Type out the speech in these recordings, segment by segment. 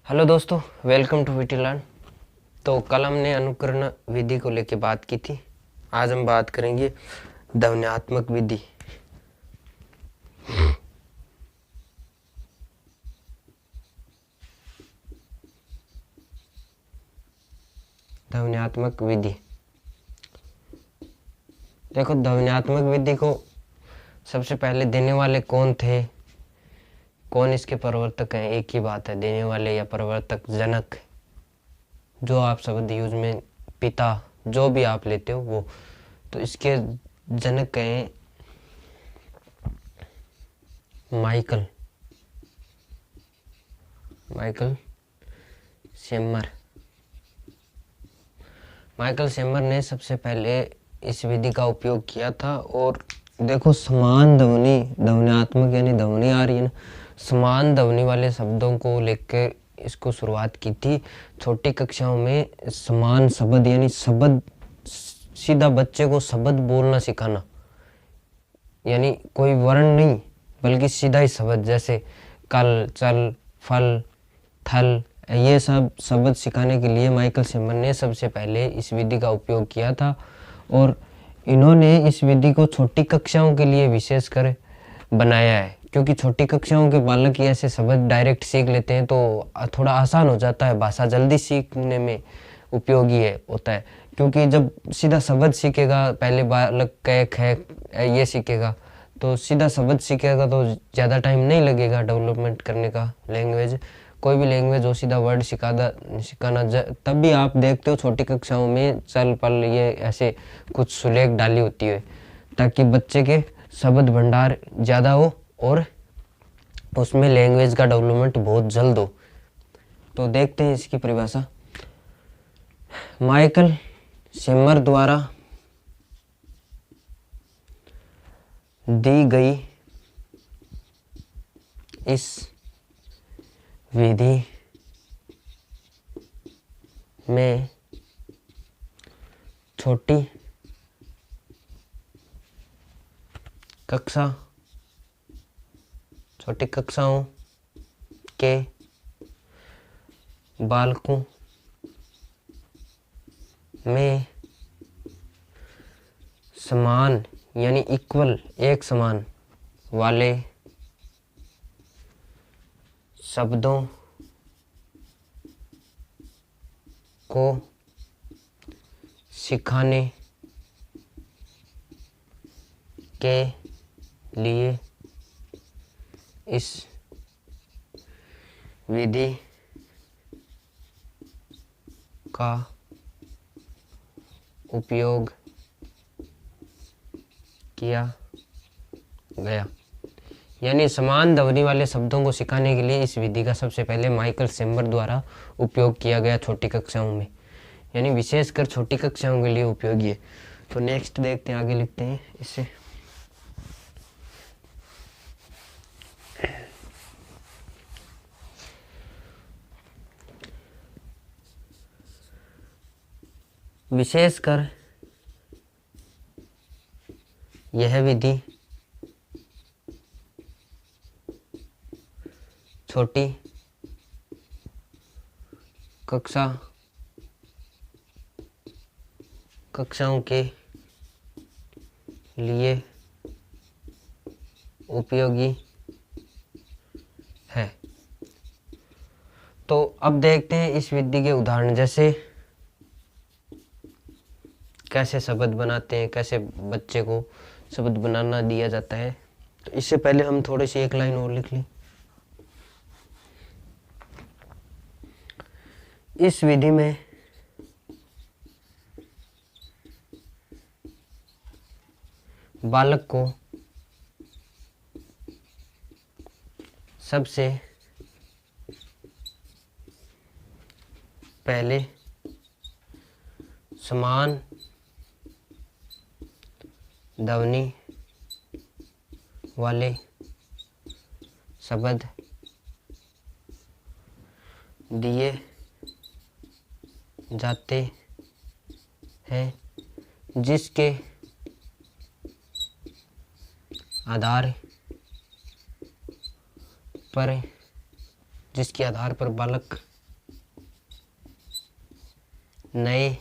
Hello दोस्तों, welcome to VT learn. तो कल हमने अनुकरण विधि को लेकर बात की थी। आज हम बात करेंगे ध्वन्यात्मक विधि। ध्वन्यात्मक विधि, देखो ध्वन्यात्मक विधि को सबसे पहले देने वाले कौन थे, कौन इसके प्रवर्तक हैं, एक ही बात है, देने वाले या प्रवर्तक जनक, जो आप शब्द यूज में पिता जो भी आप लेते हो वो, तो इसके जनक हैं माइकल शेमर। माइकल शेमर ने सबसे पहले इस विधि का उपयोग किया था। और देखो समान ध्वनि, ध्वन्यात्मक यानी ध्वनि आ रही है ना, समान ध्वनि वाले शब्दों को लेकर इसको शुरुआत की थी। छोटी कक्षाओं में समान शब्द यानी शब्द, सीधा बच्चे को शब्द बोलना सिखाना, यानी कोई वर्ण नहीं बल्कि सीधा ही शब्द, जैसे कल, चल, फल, थल, ये सब शब्द सिखाने के लिए माइकल शेमर ने सबसे पहले इस विधि का उपयोग किया था। और इन्होंने इस विधि को छोटी कक्षाओं के लिए विशेषकर बनाया है, क्योंकि छोटी कक्षाओं के बालक ये ऐसे शब्द डायरेक्ट सीख लेते हैं तो थोड़ा आसान हो जाता है, भाषा जल्दी सीखने में उपयोगी है होता है। क्योंकि जब सीधा शब्द सीखेगा, पहले बालक क ख ये सीखेगा, तो सीधा शब्द सीखेगा तो ज़्यादा टाइम नहीं लगेगा डेवलपमेंट करने का। लैंग्वेज, कोई भी लैंग्वेज हो, सीधा वर्ड सिखाना तब भी आप देखते हो छोटी कक्षाओं में चल पल ये ऐसे कुछ सुलेख डाली होती है, ताकि बच्चे के शब्द भंडार ज़्यादा हो और उसमें लैंग्वेज का डेवलपमेंट बहुत जल्द हो। तो देखते हैं इसकी परिभाषा। माइकल शेमर द्वारा दी गई इस विधि में छोटी कक्षाओं के बालकों में समान यानी इक्वल, एक समान वाले शब्दों को सिखाने के लिए इस विधि का उपयोग किया गया। यानी समान ध्वनि वाले शब्दों को सिखाने के लिए इस विधि का सबसे पहले माइकल शेमर द्वारा उपयोग किया गया छोटी कक्षाओं में, यानी विशेषकर छोटी कक्षाओं के लिए उपयोगी है। तो नेक्स्ट देखते हैं, आगे लिखते हैं इससे। विशेषकर यह विधि छोटी कक्षाओं के लिए उपयोगी है। तो अब देखते हैं इस विधि के उदाहरण, जैसे कैसे शब्द बनाते हैं, कैसे बच्चे को शब्द बनाना दिया जाता है। तो इससे पहले हम थोड़ी सी एक लाइन और लिख लें। इस विधि में बालक को सबसे पहले समान ध्वनि वाले शब्द दिए जाते हैं, जिसके आधार पर बालक नए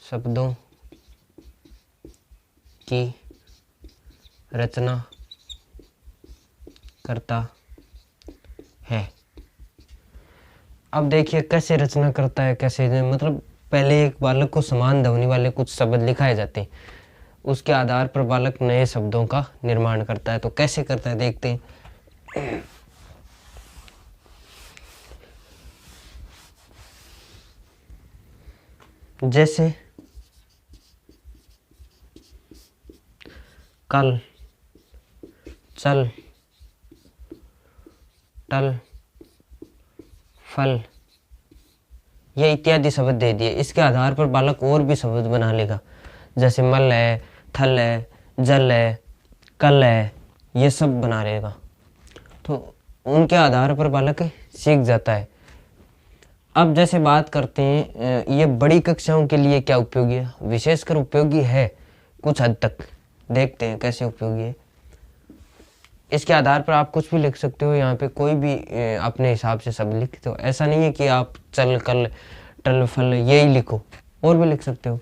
शब्दों की रचना करता है। अब देखिए कैसे रचना करता है, कैसे मतलब पहले एक बालक को समान ध्वनि वाले कुछ शब्द लिखाए जाते हैं, उसके आधार पर बालक नए शब्दों का निर्माण करता है। तो कैसे करता है देखते हैं। जैसे कल, चल, टल, फल, ये इत्यादि शब्द दे दिए। इसके आधार पर बालक और भी शब्द बना लेगा, जैसे मल है, थल है, जल है, कल है, ये सब बना लेगा। तो उनके आधार पर बालक सीख जाता है। अब जैसे बात करते हैं ये बड़ी कक्षाओं के लिए क्या उपयोगी है, विशेषकर उपयोगी है कुछ हद तक। देखते हैं कैसे उपयोगी है। इसके आधार पर आप कुछ भी लिख सकते हो, यहाँ पे कोई भी अपने हिसाब से शब्द लिखते हो। ऐसा नहीं है कि आप चल, कल, टल, फल यही लिखो, और भी लिख सकते हो।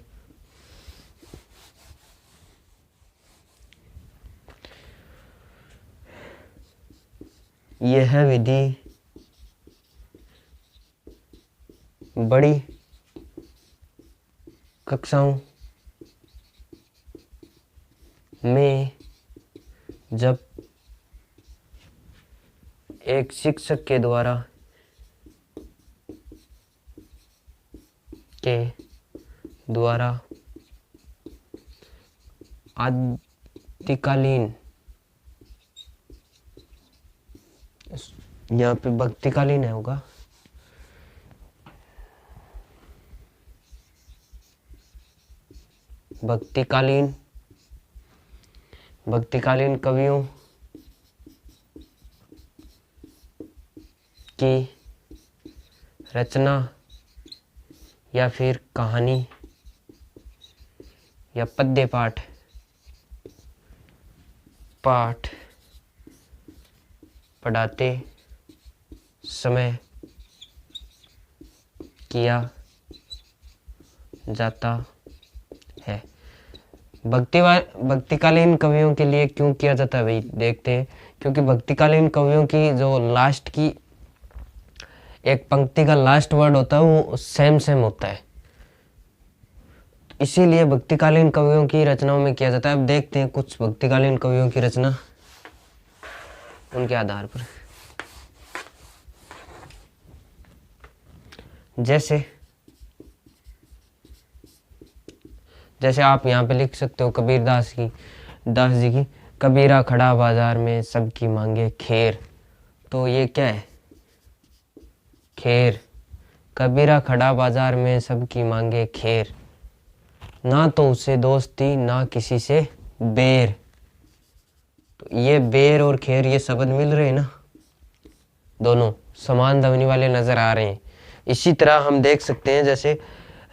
यह विधि बड़ी कक्षाओं में जब एक शिक्षक के द्वारा आदिकालीन, यहाँ पे भक्तिकालीन है होगा, भक्तिकालीन कवियों की रचना या फिर कहानी या पद्य पाठ पढ़ाते समय किया जाता है। भक्तिकालीन कवियों के लिए क्यों किया जाता है भाई, देखते हैं। क्योंकि भक्तिकालीन कवियों की जो लास्ट की एक पंक्ति का लास्ट वर्ड होता है वो सेम होता है, इसीलिए भक्तिकालीन कवियों की रचनाओं में किया जाता है। अब देखते हैं कुछ भक्तिकालीन कवियों की रचना उनके आधार पर। जैसे आप यहाँ पे लिख सकते हो कबीरदास जी की कबीरा खड़ा बाजार में सबकी मांगे खैर। तो ये क्या है, खैर। कबीरा खड़ा बाजार में सबकी मांगे खैर, ना तो उसे दोस्ती ना किसी से बेर। तो ये बेर और खैर ये शब्द मिल रहे हैं ना, दोनों समान ध्वनि वाले नजर आ रहे हैं। इसी तरह हम देख सकते हैं जैसे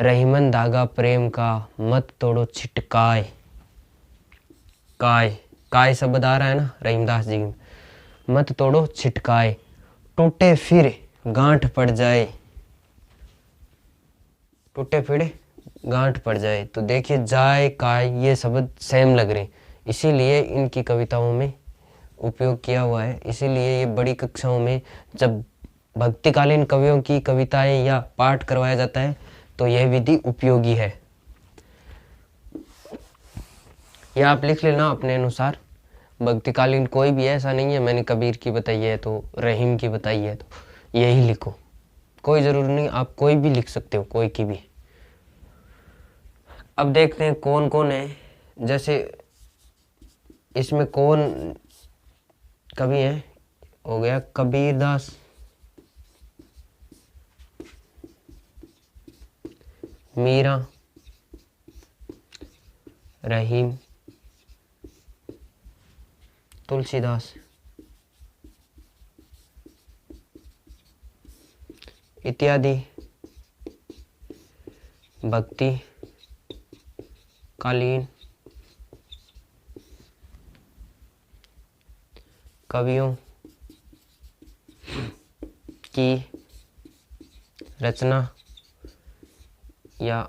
रहीमन धागा प्रेम का मत तोड़ो छिटकाए, काय शब्द आ रहा है ना रहीमदास जी में, मत तोड़ो छिटकाए, टूटे फिर गांठ पड़ जाए, तो देखिए जाए काय ये शब्द सेम लग रहे, इसीलिए इनकी कविताओं में उपयोग किया हुआ है। इसीलिए ये बड़ी कक्षाओं में जब भक्तिकालीन कवियों की कविताएं या पाठ करवाया जाता है तो यह विधि उपयोगी है। यह आप लिख लेना अपने अनुसार। भक्तिकालीन कोई भी ऐसा नहीं है मैंने कबीर की बताई है तो रहीम की बताई है तो यही लिखो, कोई ज़रूरी नहीं, आप कोई भी लिख सकते हो, कोई की भी। अब देखते हैं कौन कौन है। जैसे इसमें कौन कवि है, हो गया कबीरदास, मीरा, रहीम, तुलसीदास इत्यादि भक्ति कालीन कवियों की रचना या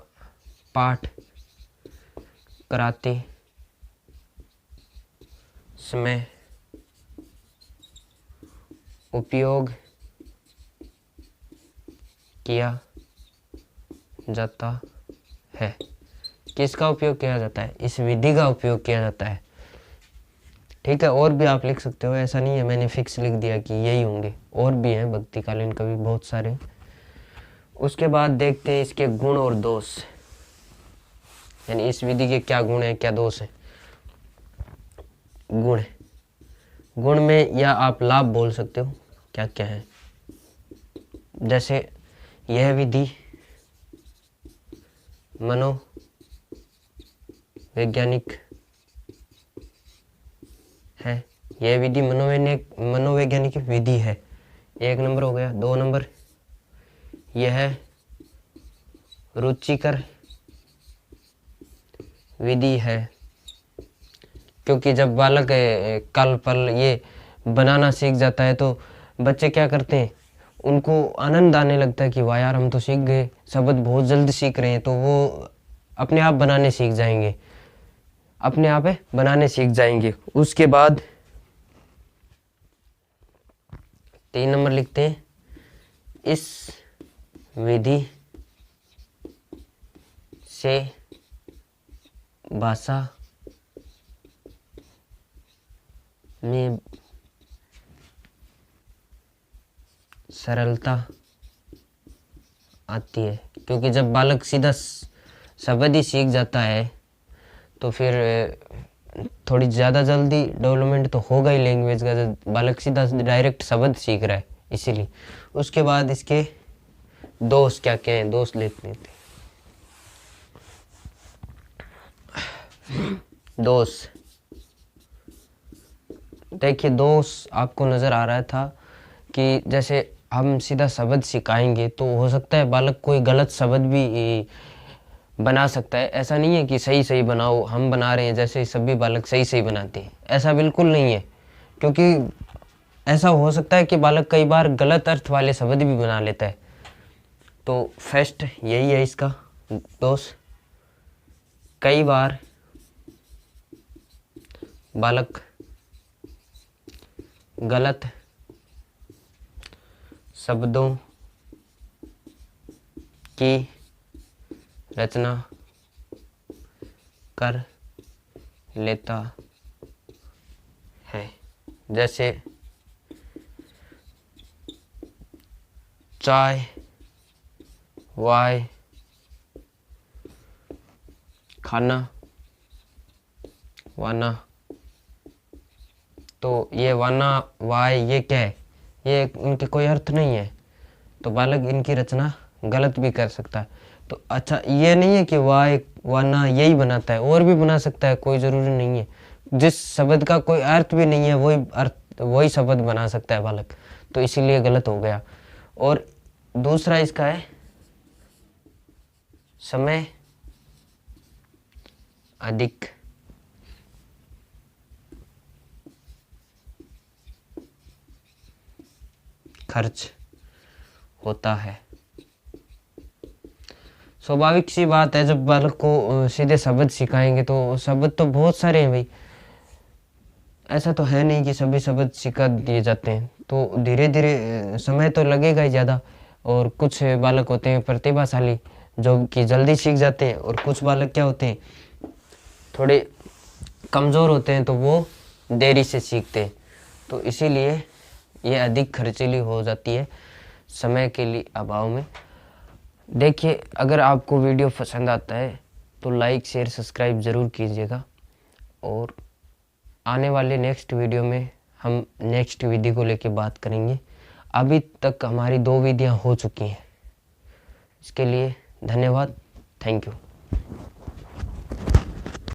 पाठ कराते समय उपयोग किया जाता है। किसका उपयोग किया जाता है? इस विधि का उपयोग किया जाता है। ठीक है, और भी आप लिख सकते हो, ऐसा नहीं है मैंने फिक्स लिख दिया कि यही होंगे, और भी हैं भक्तिकालीन कवि बहुत सारे। उसके बाद देखते हैं इसके गुण और दोष, यानी इस विधि के क्या गुण है क्या दोष है। गुण में या आप लाभ बोल सकते हो क्या क्या है। जैसे यह विधि मनोवैज्ञानिक है। यह विधि मनोवैज्ञानिक विधि है, 1 नंबर हो गया। 2 नंबर, यह रुचिकर विधि है, क्योंकि जब बालक कल पल ये बनाना सीख जाता है तो बच्चे क्या करते हैं, उनको आनंद आने लगता है कि वाह यार हम तो सीख गए, शब्द बहुत जल्द सीख रहे हैं, तो वो अपने आप बनाने सीख जाएंगे, अपने आप बनाने सीख जाएंगे। उसके बाद 3 नंबर लिखते हैं, इस विधि से भाषा में सरलता आती है, क्योंकि जब बालक सीधा शब्द ही सीख जाता है तो फिर थोड़ी ज़्यादा जल्दी डेवलपमेंट तो होगा ही लैंग्वेज का, जब बालक सीधा डायरेक्ट शब्द सीख रहा है इसीलिए। उसके बाद इसके दोष क्या क्या हैं, दोष लेते हैं। दोष देखिए, दोष आपको नज़र आ रहा था कि जैसे हम सीधा शब्द सिखाएंगे तो हो सकता है बालक कोई गलत शब्द भी बना सकता है। ऐसा नहीं है कि सही सही बनाओ, हम बना रहे हैं जैसे सभी बालक सही सही बनाते हैं, ऐसा बिल्कुल नहीं है। क्योंकि ऐसा हो सकता है कि बालक कई बार गलत अर्थ वाले शब्द भी बना लेता है। तो फर्स्ट यही है इसका दोष, कई बार बालक गलत शब्दों की रचना कर लेता है। जैसे चाय, वाय, खाना, वाना। तो ये वाना वाय ये क्या है, ये इनके कोई अर्थ नहीं है, तो बालक इनकी रचना गलत भी कर सकता है। तो अच्छा, ये नहीं है कि वाय वाना यही बनाता है, और भी बना सकता है, कोई ज़रूरी नहीं है। जिस शब्द का कोई अर्थ भी नहीं है वही शब्द बना सकता है बालक, तो इसीलिए गलत हो गया। और दूसरा इसका है समय अधिक खर्च होता है। स्वाभाविक सी बात है, जब बालक को सीधे शब्द सिखाएंगे तो शब्द तो बहुत सारे हैं भाई, ऐसा तो है नहीं कि सभी शब्द सिखा दिए जाते हैं। तो धीरे धीरे समय तो लगेगा ही ज़्यादा। और कुछ बालक होते हैं प्रतिभाशाली जो कि जल्दी सीख जाते हैं, और कुछ बालक क्या होते हैं थोड़े कमज़ोर होते हैं, तो वो देरी से सीखते हैं। तो इसीलिए ये अधिक खर्चीली हो जाती है समय के लिए अभाव में। देखिए, अगर आपको वीडियो पसंद आता है तो लाइक शेयर सब्सक्राइब ज़रूर कीजिएगा, और आने वाले नेक्स्ट वीडियो में हम नेक्स्ट विधि को लेके बात करेंगे। अभी तक हमारी 2 विधियां हो चुकी हैं। इसके लिए धन्यवाद, थैंक यू।